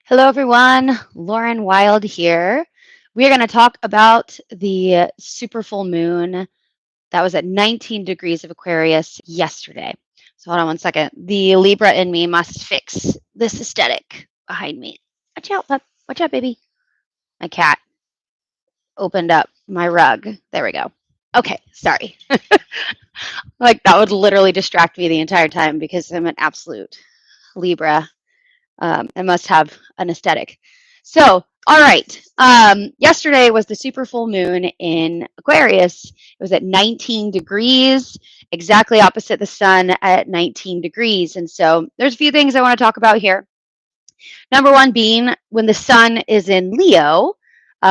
Hello, everyone. Lauren Wilde here. We are going to talk about the super full moon that was at 19 degrees of Aquarius yesterday. So, hold on one second. The Libra in me must fix this aesthetic behind me. Watch out, pup. Watch out, baby. My cat opened up my rug. There we go. Okay, sorry. Like, that would literally distract me the entire time because I'm an absolute Libra. I must have an aesthetic. So, all right. Yesterday was the super full moon in Aquarius. It was at 19 degrees, exactly opposite the sun at 19 degrees. And so, there's a few things I want to talk about here. Number one being when the sun is in Leo,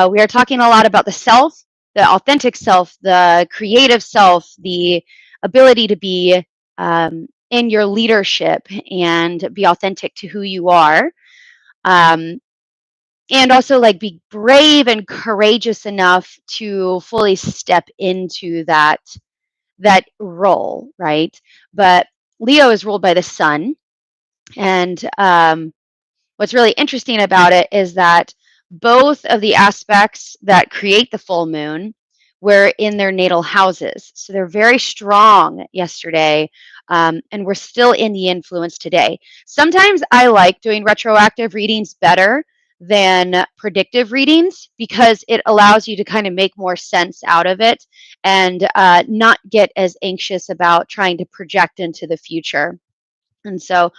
we are talking a lot about the self, the authentic self, the creative self, the ability to be in your leadership and be authentic to who you are. Um, and also like be brave and courageous enough to fully step into that role, right? But Leo is ruled by the sun, and what's really interesting about it is that both of the aspects that create the full moon were in their natal houses. So they're very strong yesterday, and we're still in the influence today. Sometimes I like doing retroactive readings better than predictive readings because it allows you to kind of make more sense out of it and not get as anxious about trying to project into the future. And so,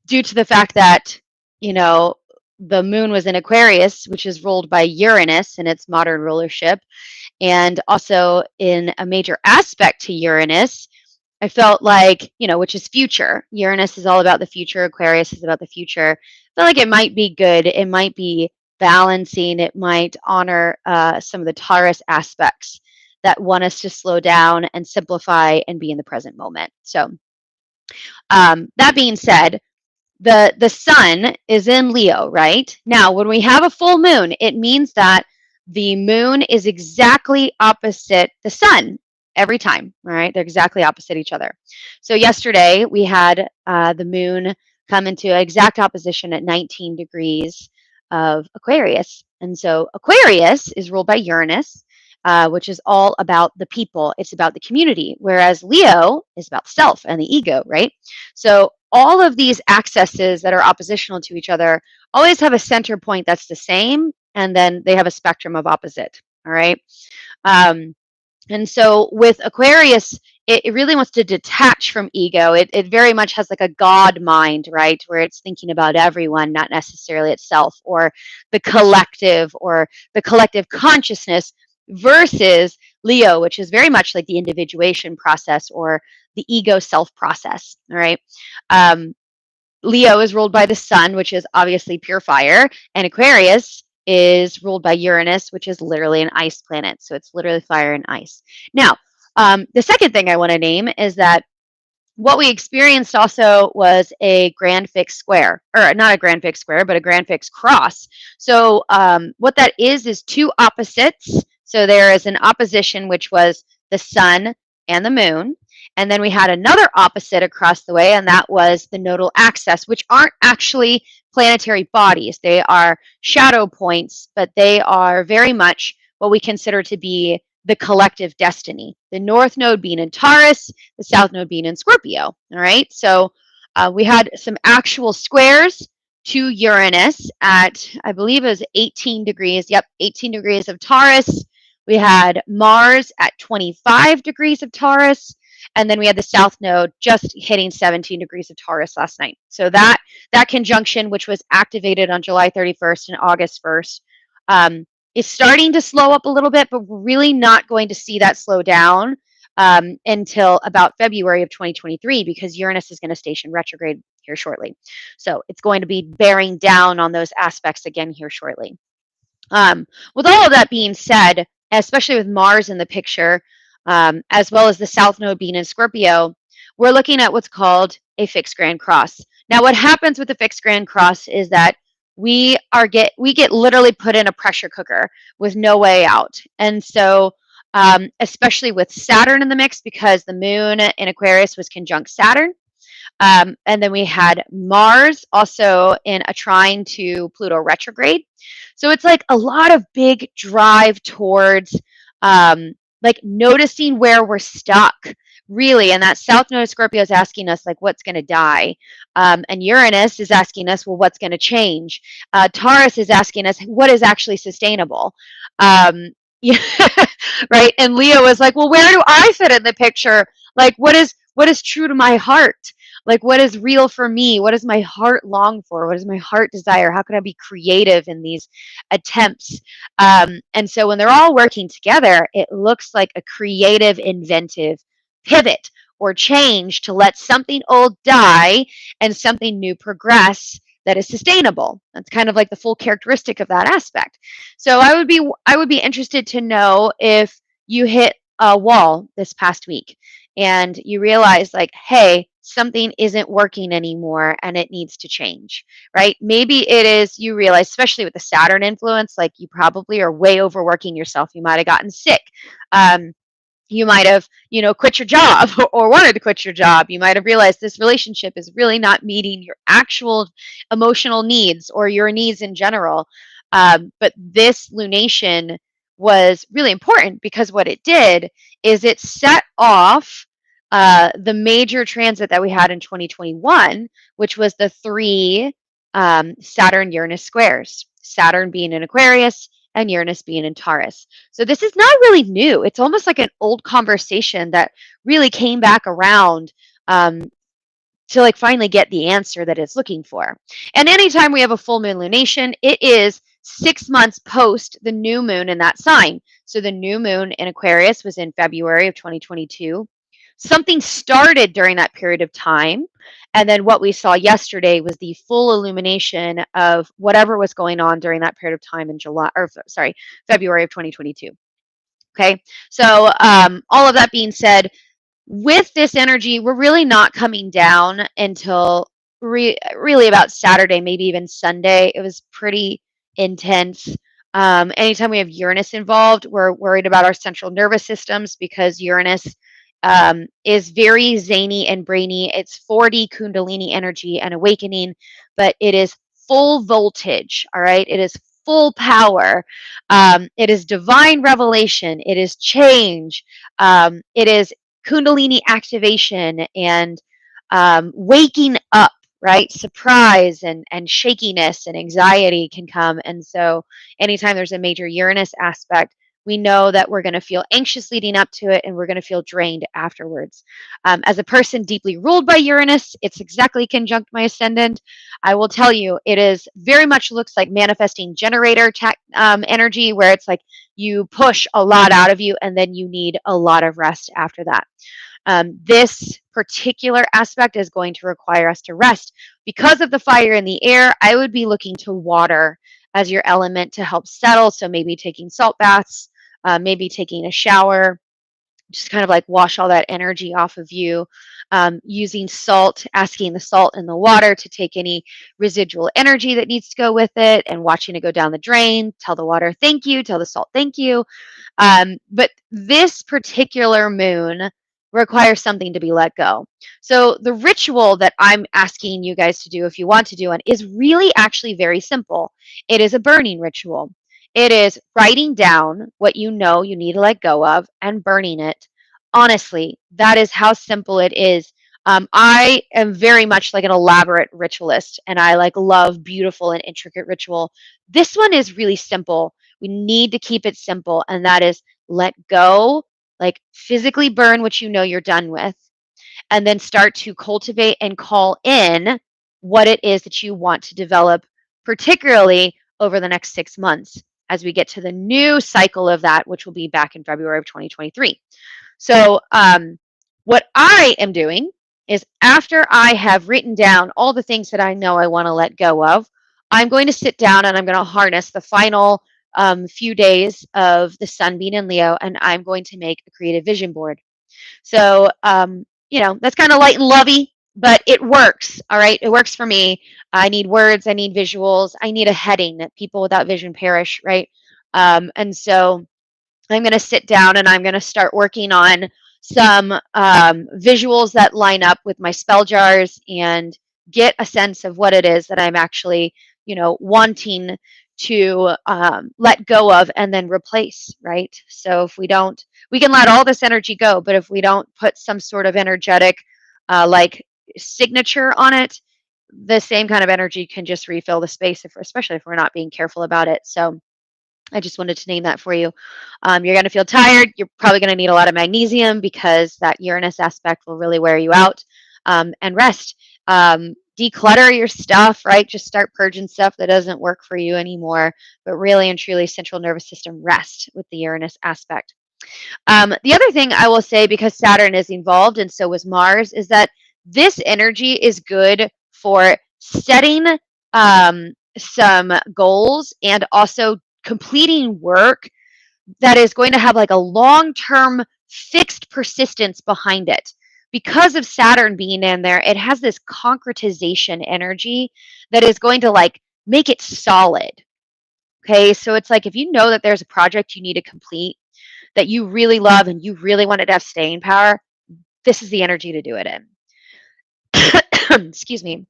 due to the fact that, you know, the moon was in Aquarius, which is ruled by Uranus in its modern rulership, and also in a major aspect to Uranus, I felt like, which is future. Uranus is all about the future, Aquarius is about the future. I feel like it might be good, it might be balancing, it might honor some of the Taurus aspects that want us to slow down and simplify and be in the present moment. So, that being said, the sun is in Leo, right? Now, when we have a full moon, it means that the moon is exactly opposite the sun every time, all right? They're exactly opposite each other. So yesterday we had the moon come into an exact opposition at 19 degrees of Aquarius. And so Aquarius is ruled by Uranus, which is all about the people. It's about the community, whereas Leo is about self and the ego, right? So all of these accesses that are oppositional to each other always have a center point that's the same, and then they have a spectrum of opposite. All right. Um, and so with Aquarius, it really wants to detach from ego. It very much has like a God mind, right? Where it's thinking about everyone, not necessarily itself or the collective consciousness versus Leo, which is very much like the individuation process or the ego self process. All right. Um, Leo is ruled by the sun, which is obviously pure fire, and Aquarius is ruled by Uranus, which is literally an ice planet. So it's literally fire and ice. Now, the second thing I want to name is that what we experienced also was a grand fixed square, or not a grand fixed square, but a grand fixed cross. So what that is two opposites. So there is an opposition, which was the sun and the moon. And then we had another opposite across the way, and that was the nodal axis, which aren't actually planetary bodies. They are shadow points, but they are very much what we consider to be the collective destiny. The north node being in Taurus, the south node being in Scorpio. All right. So we had some actual squares to Uranus at, I believe it was 18 degrees. Yep, 18 degrees of Taurus. We had Mars at 25 degrees of Taurus. And then we had the south node just hitting 17 degrees of Taurus last night. So that conjunction, which was activated on July 31st and August 1st, is starting to slow up a little bit, but we're really not going to see that slow down until about February of 2023 because Uranus is going to station retrograde here shortly. So it's going to be bearing down on those aspects again here shortly. With all of that being said, especially with Mars in the picture, as well as the South Node being in Scorpio, we're looking at what's called a fixed grand cross. Now, what happens with the fixed grand cross is that we get literally put in a pressure cooker with no way out. And so, especially with Saturn in the mix, because the moon in Aquarius was conjunct Saturn, And then we had Mars also in a trine to Pluto retrograde. So it's like a lot of big drive towards like noticing where we're stuck, really. And that South Node of Scorpio is asking us, like, what's going to die? And Uranus is asking us, well, what's going to change? Taurus is asking us, what is actually sustainable? Yeah, right. And Leo is like, well, where do I fit in the picture? Like, what is true to my heart? Like, what is real for me? What does my heart long for? What does my heart desire? How can I be creative in these attempts? And so when they're all working together, it looks like a creative, inventive pivot or change to let something old die and something new progress that is sustainable. That's kind of like the full characteristic of that aspect. So I would be interested to know if you hit a wall this past week and you realize, like, hey, something isn't working anymore and it needs to change, right? Maybe it is, you realize, especially with the Saturn influence, like you probably are way overworking yourself. You might have gotten sick. You might have, quit your job or wanted to quit your job. You might have realized this relationship is really not meeting your actual emotional needs or your needs in general. But this lunation was really important because what it did is it set off the major transit that we had in 2021, which was the three Saturn Uranus squares, Saturn being in Aquarius and Uranus being in Taurus. So this is not really new. It's almost like an old conversation that really came back around to like finally get the answer that it's looking for. And anytime we have a full moon lunation, it is 6 months post the new moon in that sign. So the new moon in Aquarius was in February of 2022. Something started during that period of time. And then what we saw yesterday was the full illumination of whatever was going on during that period of time in February of 2022. Okay. So all of that being said, with this energy, we're really not coming down until really about Saturday, maybe even Sunday. It was pretty intense. Anytime we have Uranus involved, we're worried about our central nervous systems because Uranus is very zany and brainy. It's 4D Kundalini energy and awakening, but it is full voltage. All right. It is full power. It is divine revelation. It is change. It is Kundalini activation and waking up, right? Surprise and shakiness and anxiety can come. And so anytime there's a major Uranus aspect, we know that we're going to feel anxious leading up to it and we're going to feel drained afterwards. As a person deeply ruled by Uranus, it's exactly conjunct my ascendant. I will tell you, it is very much looks like manifesting generator energy, where it's like you push a lot out of you and then you need a lot of rest after that. This particular aspect is going to require us to rest. Because of the fire in the air, I would be looking to water as your element to help settle. So maybe taking salt baths, maybe taking a shower, just kind of like wash all that energy off of you. Using salt, asking the salt in the water to take any residual energy that needs to go with it and watching it go down the drain. Tell the water thank you, tell the salt thank you. But this particular moon requires something to be let go. So the ritual that I'm asking you guys to do, if you want to do it, is really actually very simple. It is a burning ritual. It is writing down what you know you need to let go of and burning it. Honestly, that is how simple it is. I am very much like an elaborate ritualist and I like love beautiful and intricate ritual. This one is really simple. We need to keep it simple, and that is let go, like physically burn what you know you're done with, and then start to cultivate and call in what it is that you want to develop, particularly over the next 6 months as we get to the new cycle of that, which will be back in February of 2023. So, what I am doing is after I have written down all the things that I know I want to let go of, I'm going to sit down and I'm going to harness the final few days of the sun being in Leo, and I'm going to make a creative vision board. So, that's kind of light and lovey, but it works. All right. It works for me. I need words. I need visuals. I need a heading that people without vision perish. Right. And so I'm going to sit down and I'm going to start working on some visuals that line up with my spell jars and get a sense of what it is that I'm actually, wanting to let go of and then replace, right? So if we don't, we can let all this energy go, but if we don't put some sort of energetic, like signature on it, the same kind of energy can just refill the space, especially if we're not being careful about it. So I just wanted to name that for you. You're going to feel tired. You're probably going to need a lot of magnesium because that Uranus aspect will really wear you out. And rest. Declutter your stuff, right? Just start purging stuff that doesn't work for you anymore. But really and truly, central nervous system rest with the Uranus aspect. The other thing I will say, because Saturn is involved and so is Mars, is that this energy is good for setting some goals and also completing work that is going to have like a long-term fixed persistence behind it. Because of Saturn being in there, it has this concretization energy that is going to like make it solid. Okay, so it's like if you know that there's a project you need to complete that you really love and you really want it to have staying power, this is the energy to do it in. Excuse me.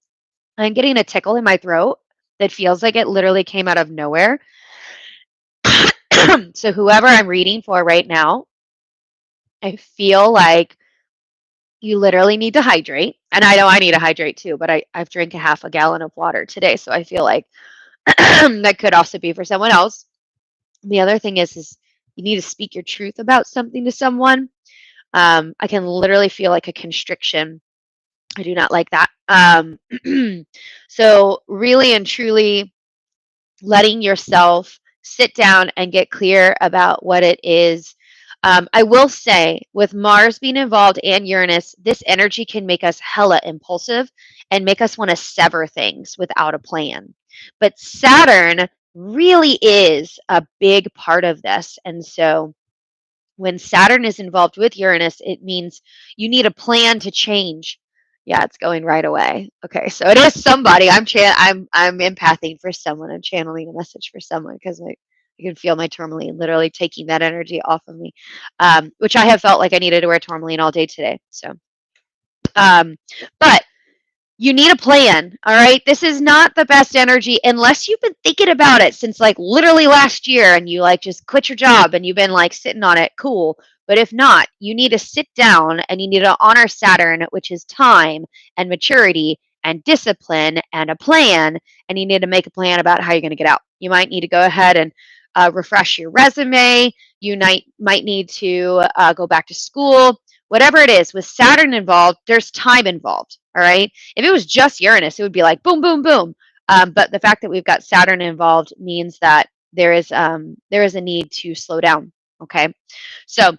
I'm getting a tickle in my throat that feels like it literally came out of nowhere. So whoever I'm reading for right now, I feel like you literally need to hydrate. And I know I need to hydrate too, but I've drank a half a gallon of water today. So I feel like that could also be for someone else. The other thing is you need to speak your truth about something to someone. I can literally feel like a constriction. I do not like that. So really and truly letting yourself sit down and get clear about what it is. I will say, with Mars being involved and Uranus, this energy can make us hella impulsive and make us want to sever things without a plan. But Saturn really is a big part of this. And so when Saturn is involved with Uranus, it means you need a plan to change. Yeah, it's going right away. Okay, so it is somebody. I'm empathing for someone. I'm channeling a message for someone because I can feel my tourmaline literally taking that energy off of me, which I have felt like I needed to wear tourmaline all day today. So, but you need a plan, all right? This is not the best energy unless you've been thinking about it since like literally last year and you like just quit your job and you've been like sitting on it, cool. But if not, you need to sit down and you need to honor Saturn, which is time and maturity and discipline and a plan. And you need to make a plan about how you're going to get out. You might need to go ahead and refresh your resume. You might need to go back to school. Whatever it is, with Saturn involved, there's time involved. All right. If it was just Uranus, it would be like boom, boom, boom. But the fact that we've got Saturn involved means that there is a need to slow down. Okay. So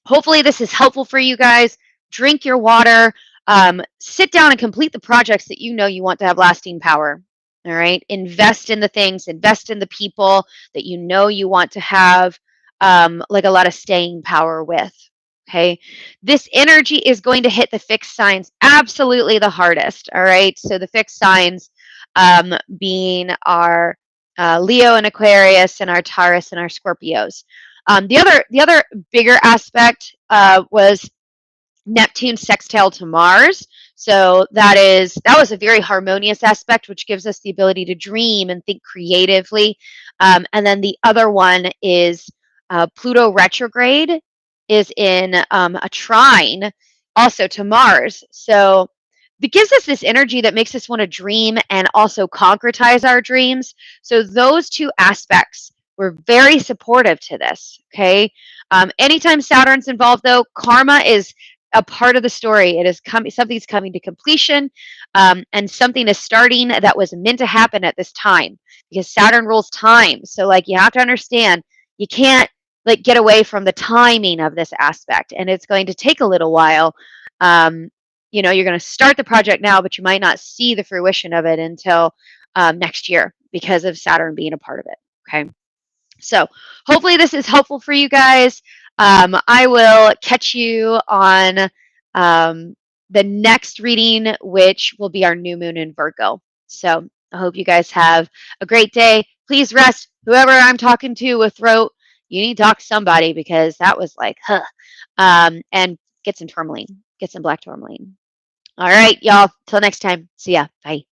hopefully this is helpful for you guys. Drink your water. Sit down and complete the projects that you know you want to have lasting power. All right. Invest in the things, invest in the people that you know you want to have like a lot of staying power with. Okay. This energy is going to hit the fixed signs absolutely the hardest. All right. So the fixed signs being our Leo and Aquarius and our Taurus and our Scorpios. The other bigger aspect was Neptune sextile to Mars. So that was a very harmonious aspect, which gives us the ability to dream and think creatively. And then the other one is Pluto retrograde is in a trine also to Mars. So it gives us this energy that makes us want to dream and also concretize our dreams. So those two aspects were very supportive to this. Okay. Anytime Saturn's involved, though, karma is a part of the story. It is something's coming to completion, and something is starting that was meant to happen at this time because Saturn rules time. So, like, you have to understand you can't like get away from the timing of this aspect, and it's going to take a little while. You're going to start the project now, but you might not see the fruition of it until next year because of Saturn being a part of it. Okay. So hopefully this is helpful for you guys. I will catch you on the next reading, which will be our new moon in Virgo. So I hope you guys have a great day. Please rest. Whoever I'm talking to with throat, you need to talk to somebody because that was like, huh. And get some tourmaline, get some black tourmaline. All right, y'all. Till next time. See ya. Bye.